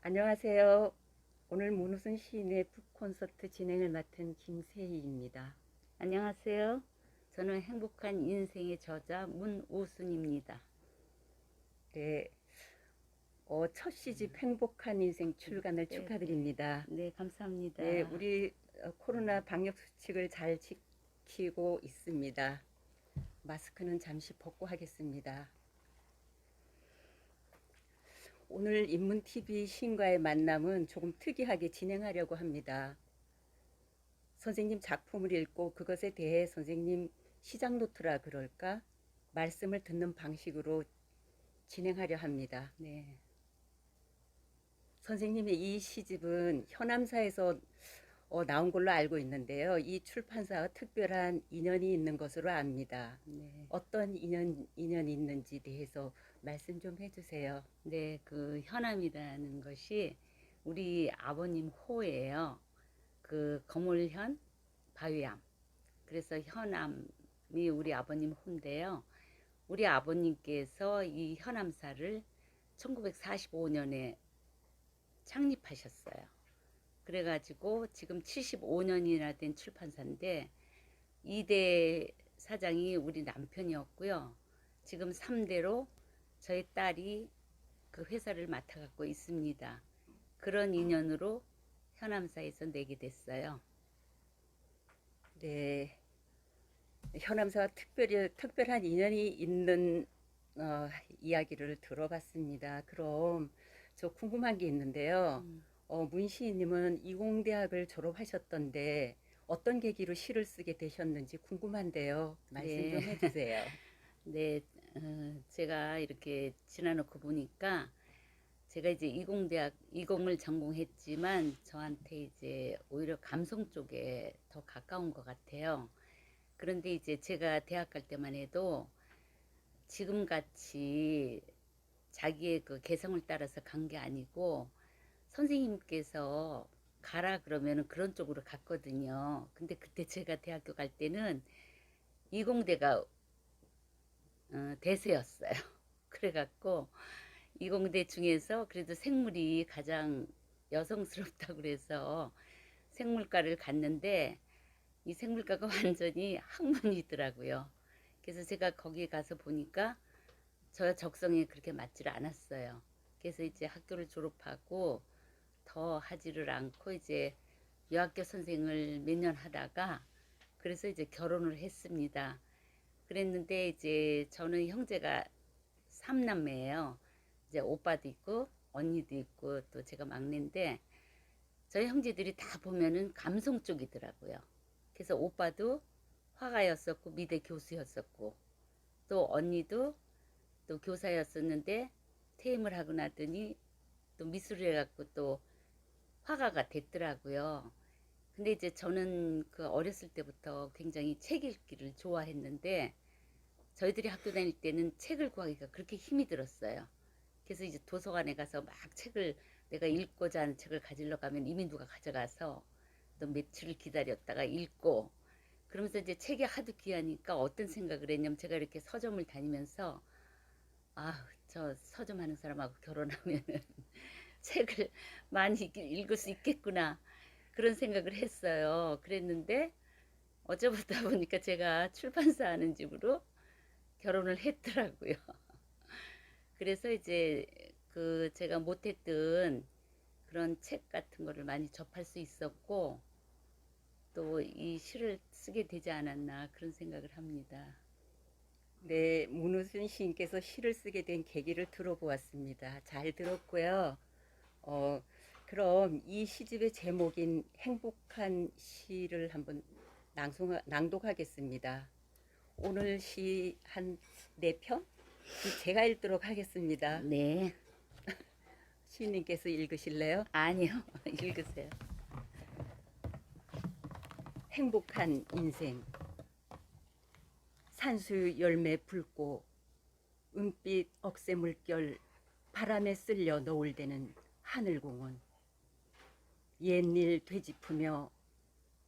안녕하세요. 오늘 문우순 시인의 북콘서트 진행을 맡은 김세희입니다. 안녕하세요. 저는 행복한 인생의 저자 문우순입니다. 네, 첫 시집 행복한 인생 출간을 네, 축하드립니다. 네, 네, 감사합니다. 우리 코로나 방역 수칙을 잘 지키고 있습니다. 마스크는 잠시 벗고 하겠습니다. 오늘 인문TV 시인과의 만남은 조금 특이하게 진행하려고 합니다. 선생님 작품을 읽고 그것에 대해 선생님 시작 노트라 그럴까? 말씀을 듣는 방식으로 진행하려 합니다. 네, 선생님의 이 시집은 현암사에서 나온 걸로 알고 있는데요. 이 출판사와 특별한 인연이 있는 것으로 압니다. 네, 어떤 인연이 있는지 대해서 말씀 좀 해주세요. 네, 그 현암이라는 것이 우리 아버님 호예요. 그 거물현 바위암. 그래서 현암이 우리 아버님 호인데요. 우리 아버님께서 이 현암사를 1945년에 창립하셨어요. 그래가지고 지금 75년이나 된 출판사인데 2대 사장이 우리 남편이었고요. 지금 3대로 저희 딸이 그 회사를 맡아갖고 있습니다. 그런 인연으로 현암사에서 내게 됐어요. 네, 현암사와 특별한 인연이 있는 이야기를 들어봤습니다. 그럼 저 궁금한 게 있는데요. 문시인님은 이공대학을 졸업하셨던데 어떤 계기로 시를 쓰게 되셨는지 궁금한데요. 말씀 네, 좀 해주세요. 네, 제가 이렇게 지나놓고 보니까 제가 이제 이공대학 이공을 전공했지만 저한테 이제 오히려 감성 쪽에 더 가까운 것 같아요. 그런데 이제 제가 대학 갈 때만 해도 지금 같이 자기의 그 개성을 따라서 간 게 아니고 선생님께서 가라 그러면은 그런 쪽으로 갔거든요. 근데 그때 제가 대학교 갈 때는 이공대가 대세였어요. 그래갖고 이공대 중에서 그래도 생물이 가장 여성스럽다고 그래서 생물과를 갔는데 이 생물과가 완전히 학문이더라고요. 그래서 제가 거기 가서 보니까 저 적성에 그렇게 맞지를 않았어요. 그래서 이제 학교를 졸업하고 더 하지를 않고 이제 유학교 선생을 몇 년 하다가 그래서 이제 결혼을 했습니다. 그랬는데 이제 저는 형제가 3남매예요. 이제 오빠도 있고 언니도 있고 또 제가 막내인데 저희 형제들이 다 보면은 감성 쪽이더라고요. 그래서 오빠도 화가였었고 미대 교수였었고 또 언니도 또 교사였었는데 퇴임을 하고 나더니 또 미술을 해갖고 또 화가가 됐더라고요. 근데 이제 저는 그 어렸을 때부터 굉장히 책 읽기를 좋아했는데 저희들이 학교 다닐 때는 책을 구하기가 그렇게 힘이 들었어요. 그래서 이제 도서관에 가서 막 책을 내가 읽고자 하는 책을 가지러 가면 이미 누가 가져가서 또 며칠을 기다렸다가 읽고 그러면서 이제 책이 하도 귀하니까 어떤 생각을 했냐면 제가 이렇게 서점을 다니면서 아, 저 서점 하는 사람하고 결혼하면은 책을 많이 읽을 수 있겠구나. 그런 생각을 했어요. 그랬는데 어쩌다 보니까 제가 출판사 하는 집으로 결혼을 했더라고요. 그래서 이제 그 제가 못했던 그런 책 같은 거를 많이 접할 수 있었고 또 이 시를 쓰게 되지 않았나 그런 생각을 합니다. 네, 문우순 시인께서 시를 쓰게 된 계기를 들어보았습니다. 잘 들었고요. 어, 그럼 이 시집의 제목인 행복한 시를 한번 낭독하겠습니다. 오늘 시 한 네 편? 제가 읽도록 하겠습니다. 네, 시인님께서 읽으실래요? 아니요, 읽으세요. 행복한 인생. 산수 열매 붉고 은빛 억새 물결 바람에 쓸려 노을대는 하늘공원. 옛일 되짚으며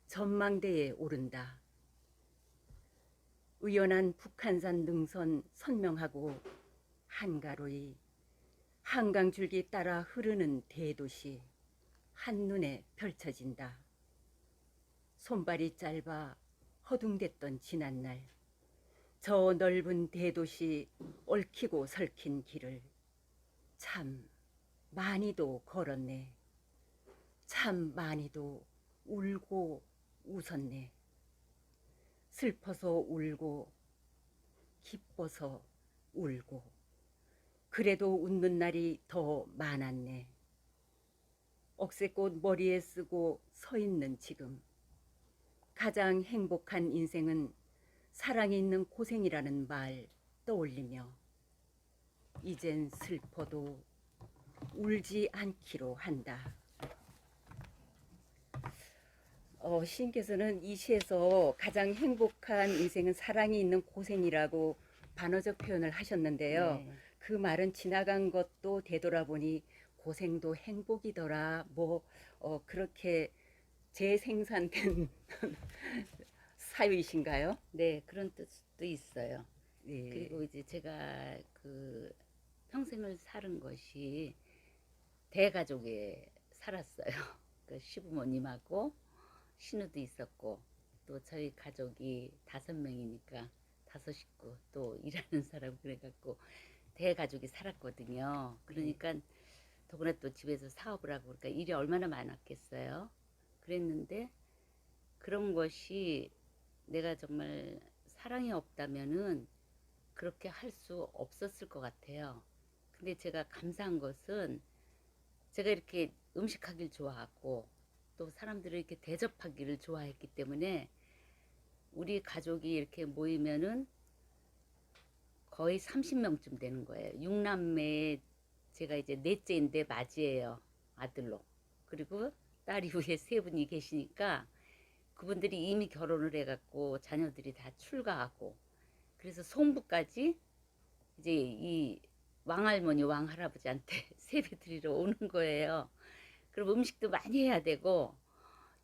전망대에 오른다. 의연한 북한산 능선 선명하고 한가로이 한강줄기 따라 흐르는 대도시 한눈에 펼쳐진다. 손발이 짧아 허둥댔던 지난날 저 넓은 대도시 얽히고 설킨 길을 참 많이도 걸었네. 참 많이도 울고 웃었네. 슬퍼서 울고 기뻐서 울고 그래도 웃는 날이 더 많았네. 억새꽃 머리에 쓰고 서 있는 지금 가장 행복한 인생은 사랑이 있는 고생이라는 말 떠올리며 이젠 슬퍼도 울지 않기로 한다. 시인께서는 이 시에서 가장 행복한 인생은 사랑이 있는 고생이라고 반어적 표현을 하셨는데요. 네. 그 말은 지나간 것도 되돌아보니 고생도 행복이더라. 그렇게 재생산된 사유이신가요? 네, 그런 뜻도 있어요. 네. 그리고 이제 제가 그 평생을 사는 것이 대가족에 살았어요. 그 시부모님하고 신우도 있었고 또 저희 가족이 5명이니까 5식구 또 일하는 사람 그래갖고 대가족이 살았거든요. 그러니까 더구나 또 집에서 사업을 하고 그러니까 일이 얼마나 많았겠어요. 그랬는데 그런 것이 내가 정말 사랑이 없다면은 그렇게 할 수 없었을 것 같아요. 근데 제가 감사한 것은 제가 이렇게 음식하기를 좋아하고 또 사람들을 이렇게 대접하기를 좋아했기 때문에 우리 가족이 이렇게 모이면은 거의 30명쯤 되는 거예요. 6남매에 제가 이제 넷째인데 맞이에요. 아들로. 그리고 딸 이후에 3분이 계시니까 그분들이 이미 결혼을 해갖고 자녀들이 다 출가하고 그래서 송부까지 이제 이 왕할머니 왕할아버지한테 세배 드리러 오는 거예요. 그럼 음식도 많이 해야 되고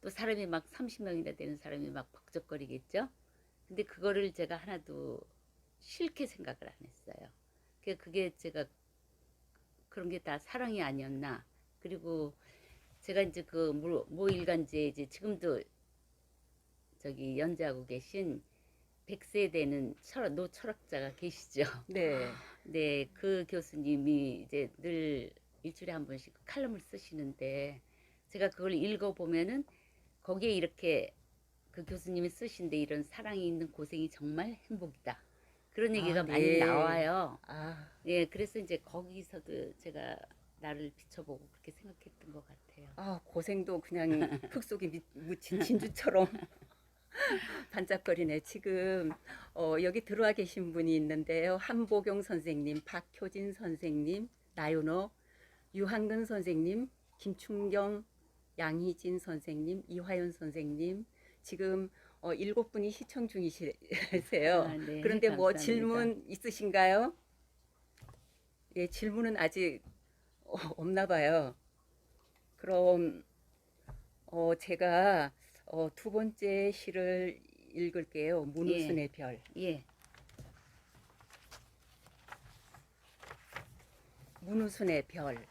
또 사람이 막 30명이나 되는 사람이 막 벅적거리겠죠. 근데 그거를 제가 하나도 싫게 생각을 안 했어요. 그게 제가 그런 게 다 사랑이 아니었나. 그리고 제가 이제 그 모 일간지에 이제 지금도 저기 연재하고 계신 100세 되는 노 철학자가 계시죠. 네. 네, 그 교수님이 이제 늘 일주일에 한 번씩 칼럼을 쓰시는데 제가 그걸 읽어보면은 거기에 이렇게 그 교수님이 쓰신데 이런 사랑이 있는 고생이 정말 행복이다. 그런 얘기가 많이 네. 나와요. 아, 예, 그래서 이제 거기서도 제가 나를 비춰보고 그렇게 생각했던 것 같아요. 고생도 그냥 흙 속에 묻힌 진주처럼 반짝거리네. 지금 여기 들어와 계신 분이 있는데요. 한보경 선생님, 박효진 선생님, 나윤호, 유한근 선생님, 김충경, 양희진 선생님, 이화연 선생님. 지금 7분이 시청 중이세요. 아, 네, 그런데 뭐 감사합니다. 질문 있으신가요? 예, 질문은 아직 없나 봐요. 그럼 제가 두 번째 시를 읽을게요. 문우순의 별. 예, 문우순의 별.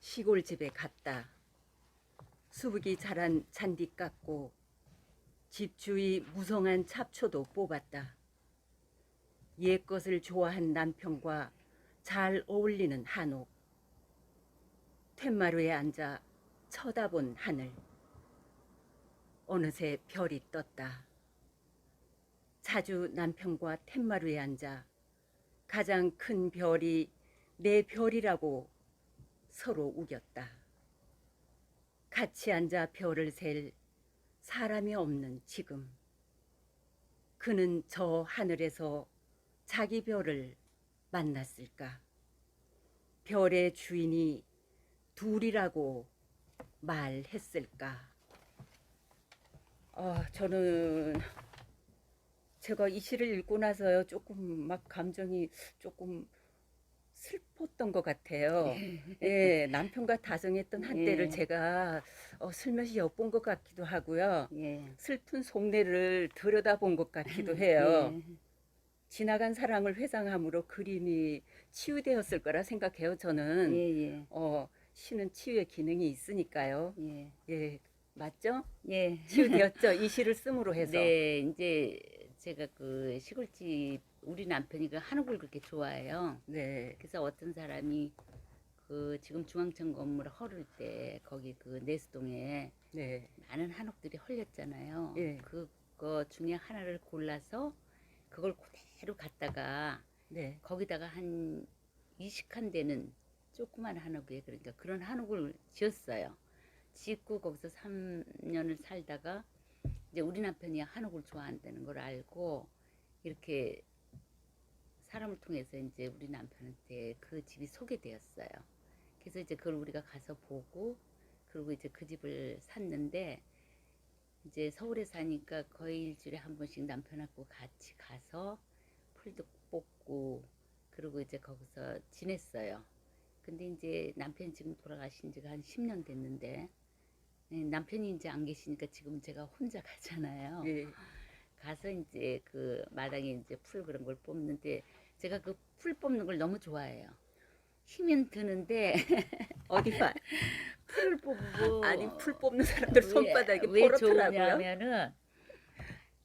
시골집에 갔다. 수북이 자란 잔디 깎고 집 주위 무성한 잡초도 뽑았다. 옛 것을 좋아한 남편과 잘 어울리는 한옥. 툇마루에 앉아 쳐다본 하늘. 어느새 별이 떴다. 자주 남편과 툇마루에 앉아 가장 큰 별이 내 별이라고 서로 우겼다. 같이 앉아 별을 셀 사람이 없는 지금. 그는 저 하늘에서 자기 별을 만났을까? 별의 주인이 둘이라고 말했을까? 저는 제가 이 시를 읽고 나서요 조금 막 감정이 조금 슬펐던 것 같아요. 예, 남편과 다정했던 한때를 예. 제가 슬며시 엿본 것 같기도 하고요. 예. 슬픈 속내를 들여다본 것 같기도 해요. 예. 지나간 사랑을 회상함으로 그림이 치유되었을 거라 생각해요. 저는 예, 시는 치유의 기능이 있으니까요. 예, 예, 맞죠? 예. 치유되었죠. 이 시를 씀으로 해서. 네, 이제 제가 그 시골집 우리 남편이 그 한옥을 그렇게 좋아해요. 네, 그래서 어떤 사람이 그 지금 중앙청 건물 헐을 때 거기 그 내수동에 네, 많은 한옥들이 헐렸잖아요. 예, 그거 중에 하나를 골라서 그걸 그대로 갖다가 네, 거기다가 한 20칸 되는 조그만 한옥에 그러니까 그런 한옥을 지었어요. 짓고 거기서 3년을 살다가 이제 우리 남편이 한옥을 좋아한다는 걸 알고 이렇게 사람을 통해서 이제 우리 남편한테 그 집이 소개되었어요. 그래서 이제 그걸 우리가 가서 보고 그리고 이제 그 집을 샀는데 이제 서울에 사니까 거의 일주일에 한 번씩 남편하고 같이 가서 풀도 뽑고 그리고 이제 거기서 지냈어요. 근데 이제 남편이 지금 돌아가신 지가 한 10년 됐는데 남편이 이제 안 계시니까 지금 제가 혼자 가잖아요. 예. 가서 이제 그 마당에 이제 풀 그런 걸 뽑는데 제가 그 풀 뽑는 걸 너무 좋아해요. 힘은 드는데 어디 봐. 풀을 뽑고 아니, 풀 뽑는 사람들 손바닥이 왜 포렇더라고요. 좋으냐면은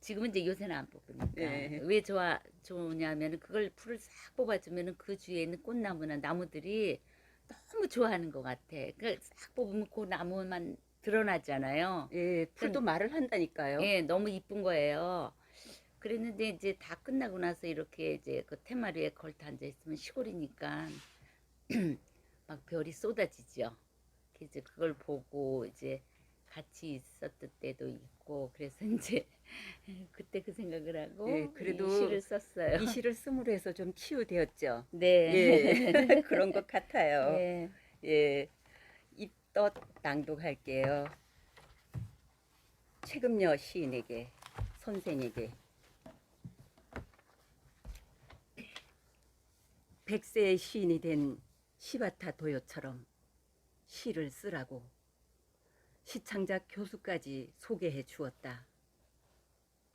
지금은 이제 요새는 안 뽑으니까 예. 왜 좋으냐면은 그걸 풀을 싹 뽑아주면은 그 주위에 있는 꽃나무나 나무들이 너무 좋아하는 것 같아. 그걸 싹 뽑으면 그 나무만 드러나잖아요. 예, 풀도 말을 한다니까요. 예, 너무 이쁜 거예요. 그랬는데 이제 다 끝나고 나서 이렇게 이제 그 테마리에 걸터 앉아 있으면 시골이니까 막 별이 쏟아지죠. 그래서 그걸 보고 이제 같이 있었던 때도 있고 그래서 이제 그때 그 생각을 하고 예, 이 그래도 시를 썼어요. 이 시를 씀으로 해서 좀 치유되었죠. 네. 예, 그런 것 같아요. 예. 예, 입덧 낭독할게요. 최금여 시인에게, 선생에게. 100세의 시인이 된 시바타 도요처럼 시를 쓰라고 시창작 교수까지 소개해 주었다.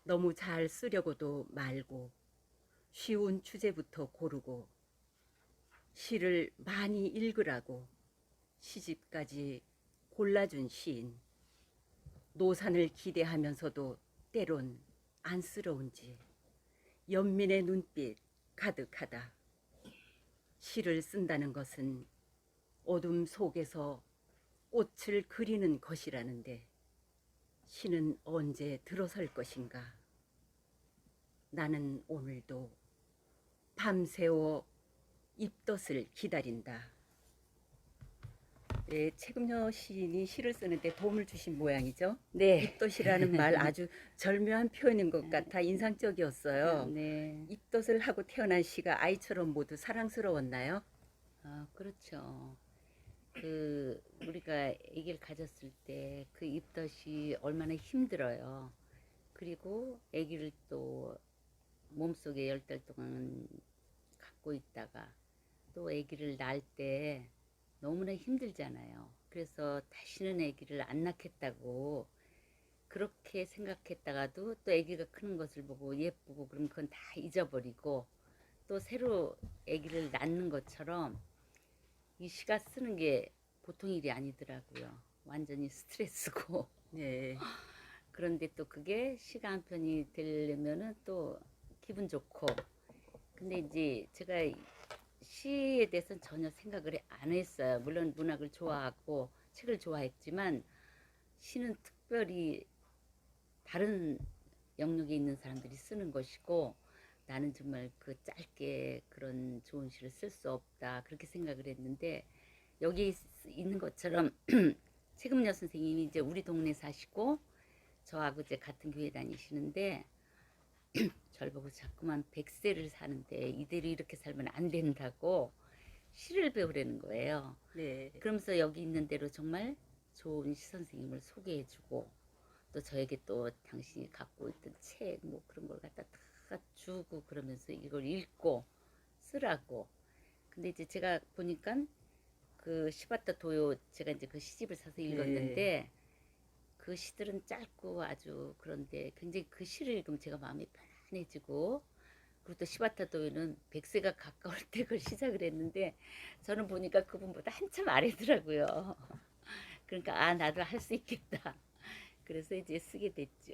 너무 잘 쓰려고도 말고 쉬운 주제부터 고르고 시를 많이 읽으라고 시집까지 골라준 시인. 노산을 기대하면서도 때론 안쓰러운지 연민의 눈빛 가득하다. 시를 쓴다는 것은 어둠 속에서 꽃을 그리는 것이라는데 시는 언제 들어설 것인가? 나는 오늘도 밤새워 입덧을 기다린다. 예, 최금여 시인이 시를 쓰는데 도움을 주신 모양이죠. 네. 입덧이라는 말 아주 절묘한 표현인 것 같아 인상적이었어요. 네. 입덧을 하고 태어난 시가 아이처럼 모두 사랑스러웠나요? 아, 그렇죠. 그 우리가 아기를 가졌을 때 그 입덧이 얼마나 힘들어요. 그리고 아기를 또 몸속에 10달 동안 갖고 있다가 또 아기를 낳을 때 너무나 힘들잖아요. 그래서 다시는 아기를 안 낳겠다고 그렇게 생각했다가도 또 아기가 크는 것을 보고 예쁘고 그럼 그건 다 잊어버리고 또 새로 아기를 낳는 것처럼 이 시가 쓰는 게 보통 일이 아니더라고요. 완전히 스트레스고. 네, 그런데 또 그게 시가 한 편이 되려면은 또 기분 좋고. 근데 이제 제가 시에 대해서는 전혀 생각을 안 했어요. 물론 문학을 좋아하고 책을 좋아했지만 시는 특별히 다른 영역에 있는 사람들이 쓰는 것이고 나는 정말 그 짧게 그런 좋은 시를 쓸 수 없다 그렇게 생각을 했는데 여기 있는 것처럼 최금여 선생님이 이제 우리 동네 사시고 저하고 이제 같은 교회 다니시는데 절 보고 자꾸만 100세를 사는데 이대로 이렇게 살면 안 된다고 시를 배우라는 거예요. 네, 그러면서 여기 있는 대로 정말 좋은 시 선생님을 소개해주고 또 저에게 또 당신이 갖고 있던 책 뭐 그런 걸 갖다 다 주고 그러면서 이걸 읽고 쓰라고. 근데 이제 제가 보니까 그 시바타 도요 제가 이제 그 시집을 사서 읽었는데 그 시들은 짧고 아주 그런데 굉장히 그 시를 읽으면 제가 마음이 편안해지고 그리고 또 시바타 도요는 100세가 가까울 때 그걸 시작을 했는데 저는 보니까 그분보다 한참 아래더라고요. 그러니까 아 나도 할 수 있겠다. 그래서 이제 쓰게 됐죠.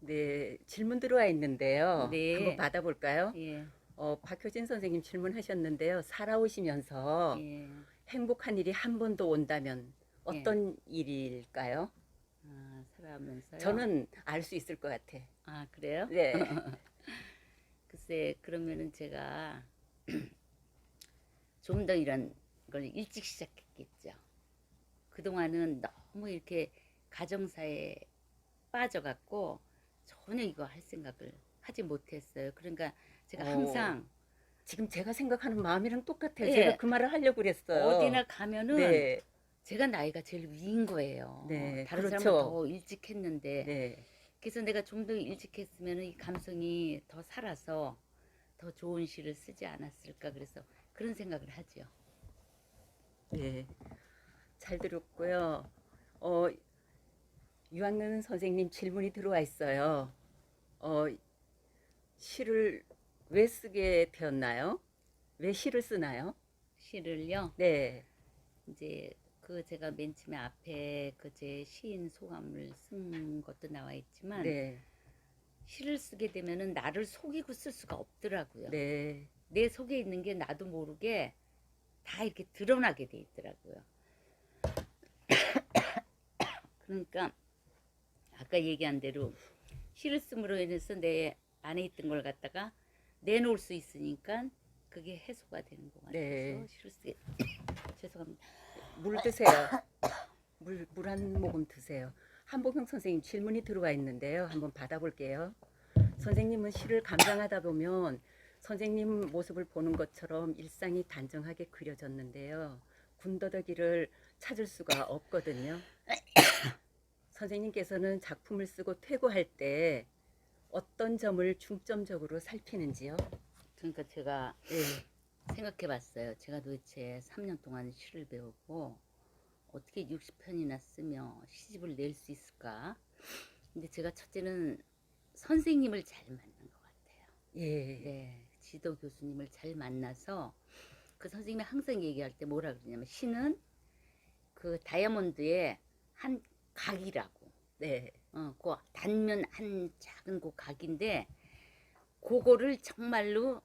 네, 질문 들어와 있는데요. 한번 네, 받아볼까요? 예, 박효진 선생님 질문하셨는데요. 살아오시면서 예, 행복한 일이 한 번 더 온다면 예. 어떤 일일까요? 아, 살아오면서요. 저는 알 수 있을 것 같아. 아, 그래요? 네. 글쎄, 그러면은 제가 좀 더 이런 걸 일찍 시작했겠죠. 그동안은 너무 이렇게 가정사에 빠져갖고 전혀 이거 할 생각을 하지 못했어요. 그러니까 제가 어, 항상 지금 제가 생각하는 마음이랑 똑같아요. 제가 예, 그 말을 하려고 그랬어요. 어디나 가면은 네, 제가 나이가 제일 위인 거예요. 네, 다른 사람은 그렇죠. 더 일찍 했는데 네, 그래서 내가 좀 더 일찍 했으면 이 감성이 더 살아서 더 좋은 시를 쓰지 않았을까 그래서 그런 생각을 하죠. 네. 잘 들었고요. 어, 유학년 선생님 질문이 들어와 있어요. 어, 시를 왜 쓰게 되었나요? 왜 시를 쓰나요? 시를요. 네, 이제 그 제가 맨 처음에 앞에 그 제 시인 소감을 쓴 것도 나와 있지만 네, 시를 쓰게 되면은 나를 속이고 쓸 수가 없더라고요. 네, 내 속에 있는 게 나도 모르게 다 이렇게 드러나게 돼 있더라고요. 그러니까 아까 얘기한 대로 시를 씀으로 인해서 내 안에 있던 걸 갖다가 내놓을 수 있으니까 그게 해소가 되는 것 같아서 네. 시를 쓰게 죄송합니다. 물 드세요. 물 한 모금 드세요. 한보경 선생님 질문이 들어와 있는데요. 한번 받아볼게요. 선생님은 시를 감상하다 보면 선생님 모습을 보는 것처럼 일상이 단정하게 그려졌는데요. 군더더기를 찾을 수가 없거든요. 선생님께서는 작품을 쓰고 퇴고할 때 어떤 점을 중점적으로 살피는지요? 그러니까 제가 네, 생각해 봤어요. 제가 도대체 3년 동안 시를 배우고 어떻게 60편이나 쓰며 시집을 낼 수 있을까? 근데 제가 첫째는 선생님을 잘 만난 것 같아요. 예, 네, 지도 교수님을 잘 만나서 그 선생님이 항상 얘기할 때 뭐라 그러냐면 시는 그 다이아몬드의 한 각이라고. 네, 그 단면 한 작은 그 각인데 그거를 정말로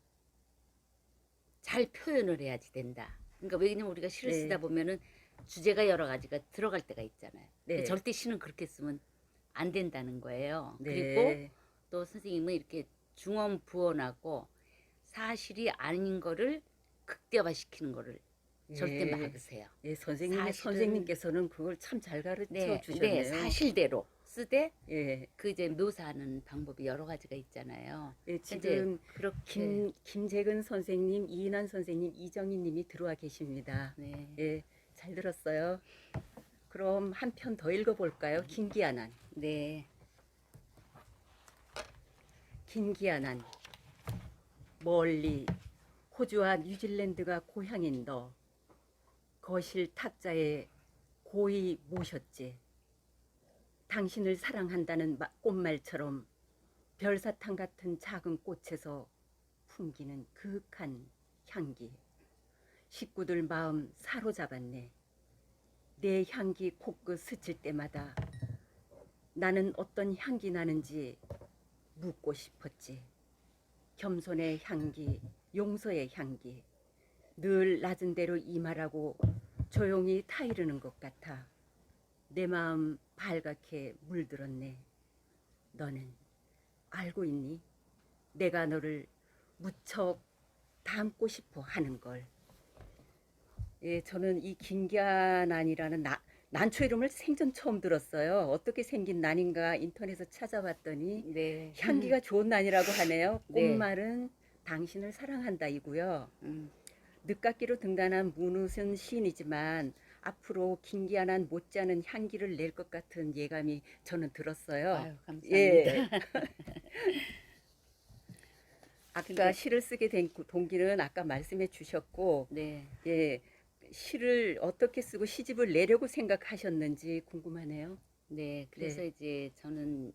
잘 표현을 해야지 된다. 그러니까 왜냐면 우리가 시를 쓰다 네, 보면은 주제가 여러 가지가 들어갈 때가 있잖아요. 근데 네, 절대 시는 그렇게 쓰면 안 된다는 거예요. 그리고 네. 또 선생님은 이렇게 중언부언하고 사실이 아닌 거를 극대화시키는 거를 절대 예, 막으세요. 예, 사실은 선생님께서는 그걸 참 잘 가르쳐 네 주셨네요. 사실대로 쓰되 예, 그 이제 묘사하는 방법이 여러 가지가 있잖아요. 예, 이제 지금 그렇게 김재근 선생님, 이인환 선생님, 이정희 님이 들어와 계십니다. 네, 예, 잘 들었어요. 그럼 한 편 더 읽어볼까요? 김기아난. 네, 김기아난. 멀리 호주와 뉴질랜드가 고향인 너. 거실 탁자에 고이 모셨지. 당신을 사랑한다는 꽃말처럼 별사탕 같은 작은 꽃에서 풍기는 그윽한 향기. 식구들 마음 사로잡았네. 내 향기 코끝 스칠 때마다 나는 어떤 향기 나는지 묻고 싶었지. 겸손의 향기, 용서의 향기. 늘 낮은 대로 임하라고 조용히 타이르는 것 같아. 내 마음 발갛게 물들었네. 너는 알고 있니? 내가 너를 무척 닮고 싶어 하는 걸. 예, 저는 이 김기아난이라는 난초 이름을 생전 처음 들었어요. 어떻게 생긴 난인가 인터넷에서 찾아봤더니 네, 향기가 좋은 난이라고 하네요. 네, 꽃말은 당신을 사랑한다이고요. 음, 늦깎이로 등단한 문우순 시인이지만 앞으로 김기아난 못지않은 향기를 낼 것 같은 예감이 저는 들었어요. 아유 감사합니다. 예. 아까 근데 시를 쓰게 된 동기는 아까 말씀해 주셨고, 네, 예, 시를 어떻게 쓰고 시집을 내려고 생각하셨는지 궁금하네요. 네, 그래서 네, 이제 저는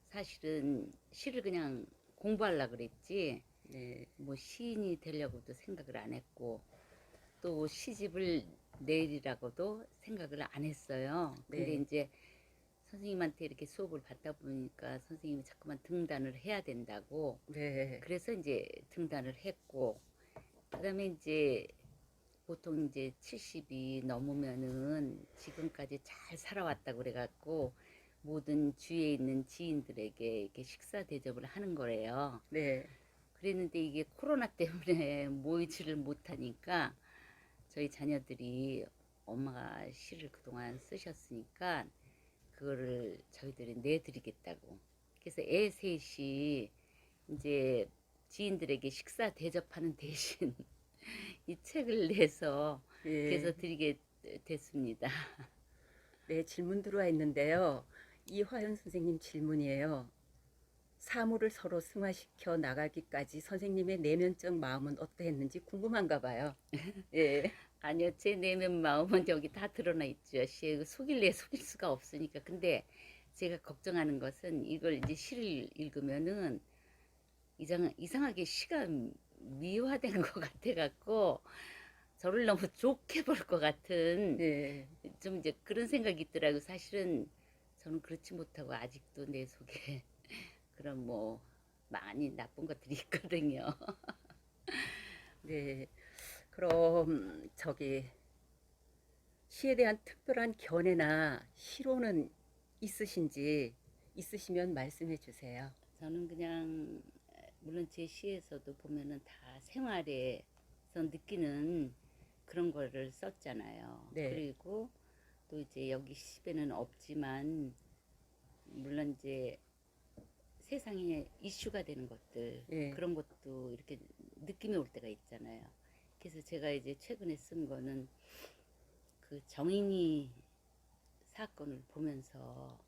사실은 시를 그냥 공부하려고 그랬지 네. 뭐 시인이 되려고도 생각을 안 했고 또 시집을 내리라고도 생각을 안 했어요. 근데 네. 이제 선생님한테 이렇게 수업을 받다 보니까 선생님이 자꾸만 등단을 해야 된다고 네. 그래서 이제 등단을 했고 그다음에 이제 보통 이제 70이 넘으면은 지금까지 잘 살아왔다고 그래갖고 모든 주위에 있는 지인들에게 이렇게 식사 대접을 하는 거래요. 네. 그랬는데 이게 코로나 때문에 모이지를 못하니까 저희 자녀들이 엄마가 시를 그동안 쓰셨으니까 그거를 저희들이 내드리겠다고. 그래서 애 셋이 이제 지인들에게 식사 대접하는 대신 이 책을 내서 그래서 예. 드리게 됐습니다. 네, 질문 들어와 있는데요. 이화연 선생님 질문이에요. 사물을 서로 승화시켜 나가기까지 선생님의 내면적 마음은 어떠했는지 궁금한가 봐요. 예. 아니요, 제 내면 마음은 여기 다 드러나 있죠. 시에 속일래 속일 수가 없으니까. 근데 제가 걱정하는 것은 이걸 이제 시를 읽으면은 이상하게 시가 미화된 것 같아갖고 저를 너무 좋게 볼 것 같은 예. 좀 이제 그런 생각이 있더라고요. 사실은 저는 그렇지 못하고 아직도 내 속에 그런 뭐 많이 나쁜 것들이 있거든요. 네. 그럼 시에 대한 특별한 견해나 시로는 있으시면 말씀해 주세요. 저는 그냥 물론 제 시에서도 보면은 다 생활에서 느끼는 그런 거를 썼잖아요. 네. 그리고 또 이제 여기 시집에는 없지만 물론 이제 세상에 이슈가 되는 것들 예. 그런 것도 이렇게 느낌이 올 때가 있잖아요. 그래서 제가 이제 최근에 쓴 거는 그 정인이 사건을 보면서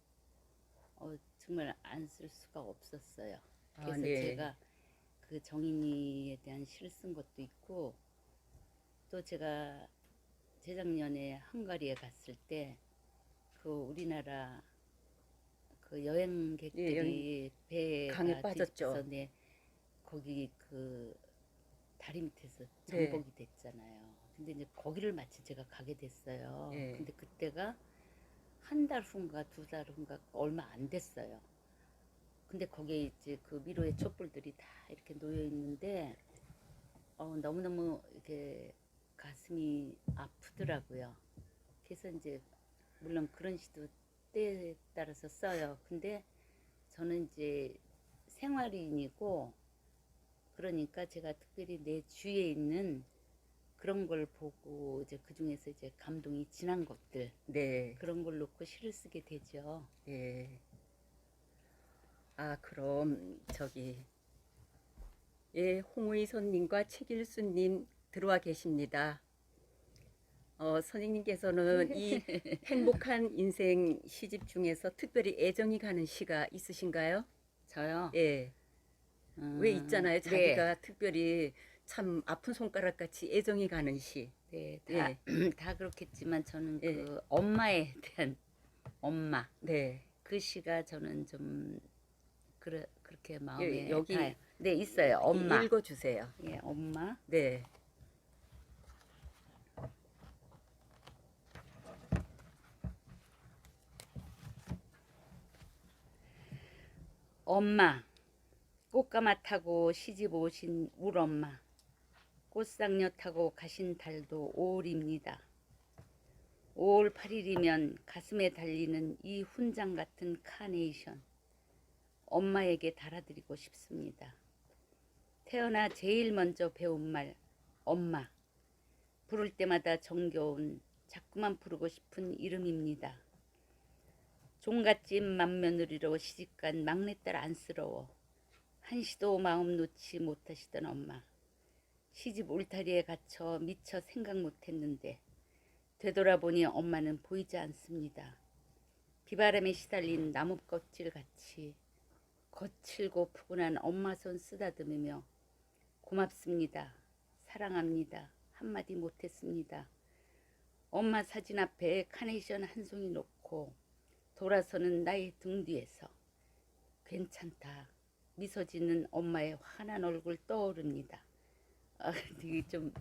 정말 안 쓸 수가 없었어요. 아, 그래서 네. 제가 그 정인이에 대한 시를 쓴 것도 있고 또 제가 재작년에 헝가리에 갔을 때 그 우리나라 그 예, 여행객들이 강에 배가 빠졌죠. 뒤집어서 거기 그 다리 밑에서 네. 정복이 됐잖아요. 근데 이제 거기를 마치 제가 가게 됐어요. 예. 근데 그때가 한 달 후인가 두 달 후인가 얼마 안 됐어요. 근데 거기에 이제 그 미로의 촛불들이 다 이렇게 놓여 있는데 너무너무 이렇게 가슴이 아프더라고요. 그래서 이제 물론 그런 시도 때에 따라서 써요. 근데 저는 이제 생활인이고 그러니까 제가 특별히 내 주위에 있는 그런 걸 보고 이제 그 중에서 이제 감동이 진한 것들 네. 그런 걸 놓고 시를 쓰게 되죠. 예. 아, 그럼 예, 홍의선님과 책일수님 들어와 계십니다. 선생님께서는 이 행복한 인생 시집 중에서 특별히 애정이 가는 시가 있으신가요? 저요. 예. 왜 있잖아요. 네, 자기가 특별히 참 아픈 손가락 같이 애정이 가는 시. 네, 다, 예. 다 그렇겠지만 저는 예. 그 엄마에 대한 엄마 네. 그 시가 저는 좀 그렇게 예, 마음에 닿아요. 여기 네, 있어요. 엄마. 읽어 주세요. 예, 엄마. 네. 엄마. 꽃가마 타고 시집 오신 울 엄마. 꽃상녀 타고 가신 달도 5월입니다. 5월 8일이면 가슴에 달리는 이 훈장 같은 카네이션. 엄마에게 달아드리고 싶습니다. 태어나 제일 먼저 배운 말, 엄마. 부를 때마다 정겨운, 자꾸만 부르고 싶은 이름입니다. 종갓집 맏며느리로 시집간 막내딸 안쓰러워. 한시도 마음 놓지 못하시던 엄마. 시집 울타리에 갇혀 미처 생각 못했는데 되돌아보니 엄마는 보이지 않습니다. 비바람에 시달린 나무 껍질같이 거칠고 푸근한 엄마 손 쓰다듬으며 고맙습니다. 사랑합니다. 한마디 못했습니다. 엄마 사진 앞에 카네이션 한 송이 놓고 돌아서는 나의 등 뒤에서 괜찮다. 미소 짓는 엄마의 환한 얼굴 떠오릅니다. 아, 이게 좀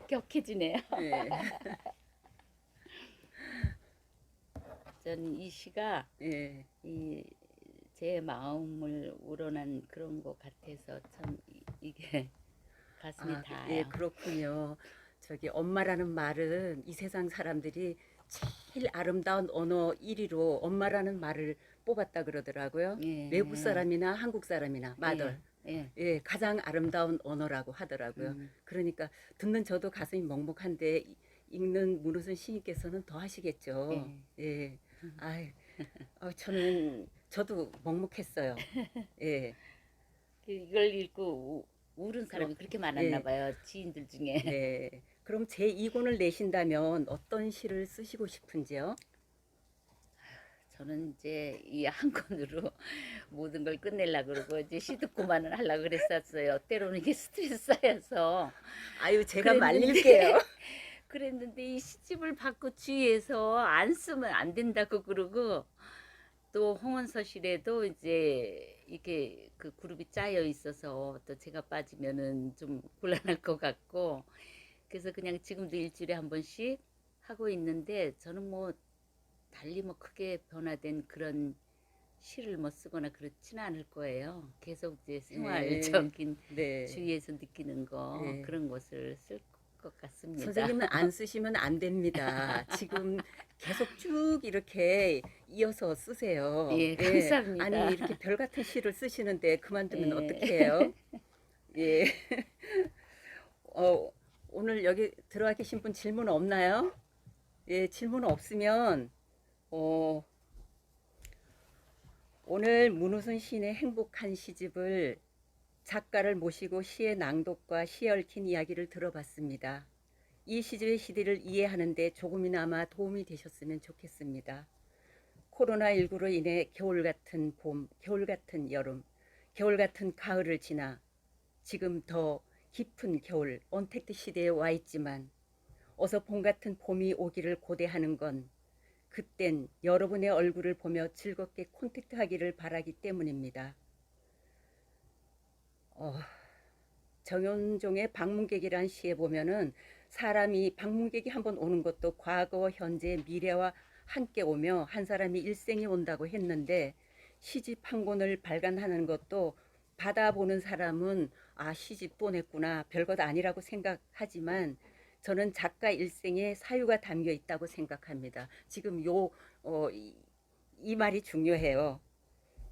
격해지네요. 예, 저는 이 시가 예. 제 마음을 우러난 그런 것 같아서 참 이게 가슴이 아, 예, 닿아요. 그렇군요. 저기 엄마라는 말은 이 세상 사람들이 제일 아름다운 언어 1위로 엄마라는 말을 뽑았다 그러더라고요. 외국 예, 사람이나 한국 사람이나 예, 마들. 예. 예, 가장 아름다운 언어라고 하더라고요. 음, 그러니까 듣는 저도 가슴이 먹먹한데 읽는 문우선 시인께서는 더 하시겠죠. 예. 예. 아이, 저도 먹먹했어요. 예. 이걸 읽고 울은 그럼, 사람이 그렇게 많았나 예. 봐요. 지인들 중에. 네. 그럼 제 2권을 내신다면 어떤 시를 쓰시고 싶은지요? 저는 이제 이 한 권으로 모든 걸 끝내려고 그러고 이제 시 듣고만은 하려고 그랬었어요. 때로는 이게 스트레스 쌓여서 아유, 제가 그랬는데 말릴게요. 그랬는데 이 시집을 받고 주위에서 안 쓰면 안 된다고 그러고 또 홍원서실에도 이제 이렇게 그 그룹이 짜여 있어서 또 제가 빠지면은 좀 곤란할 것 같고 그래서 그냥 지금도 일주일에 한 번씩 하고 있는데 저는 뭐 달리 뭐 크게 변화된 그런 시를 뭐 쓰거나 그렇지는 않을 거예요. 계속 이제 예, 생활적인 네. 주위에서 느끼는 거 예. 그런 것을 쓸 것 같습니다. 선생님은 안 쓰시면 안 됩니다. 지금 계속 쭉 이렇게 이어서 쓰세요. 예, 예. 아니, 감사합니다. 이렇게 별 같은 시를 쓰시는데 그만두면 어떻게 예. 해요? 예. 어, 오늘 여기 들어와 계신 분 질문 없나요? 예, 질문 없으면, 어, 오늘 문우순 시인의 행복한 시집을 작가를 모시고 시의 낭독과 시에 얽힌 이야기를 들어봤습니다. 이 시집의 시대를 이해하는 데 조금이나마 도움이 되셨으면 좋겠습니다. 코로나19로 인해 겨울 같은 봄, 겨울 같은 여름, 겨울 같은 가을을 지나 지금 더 깊은 겨울, 언택트 시대에 와 있지만 어서 봄 같은 봄이 오기를 고대하는 건 그땐 여러분의 얼굴을 보며 즐겁게 콘택트하기를 바라기 때문입니다. 어, 정현종의 방문객이란 시에 보면은 사람이 방문객이 한번 오는 것도 과거, 현재, 미래와 함께 오며 한 사람이 일생이 온다고 했는데 시집 한 권을 발간하는 것도 받아보는 사람은 아 시집 또 냈구나 별것 아니라고 생각하지만 저는 작가 일생에 사유가 담겨 있다고 생각합니다. 지금 이 말이 중요해요.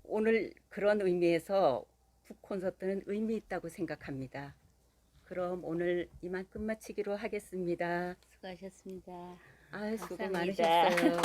오늘 그런 의미에서 북 콘서트는 의미 있다고 생각합니다. 그럼 오늘 이만 끝마치기로 하겠습니다. 수고하셨습니다. 아, 수고 감사합니다. 많으셨어요.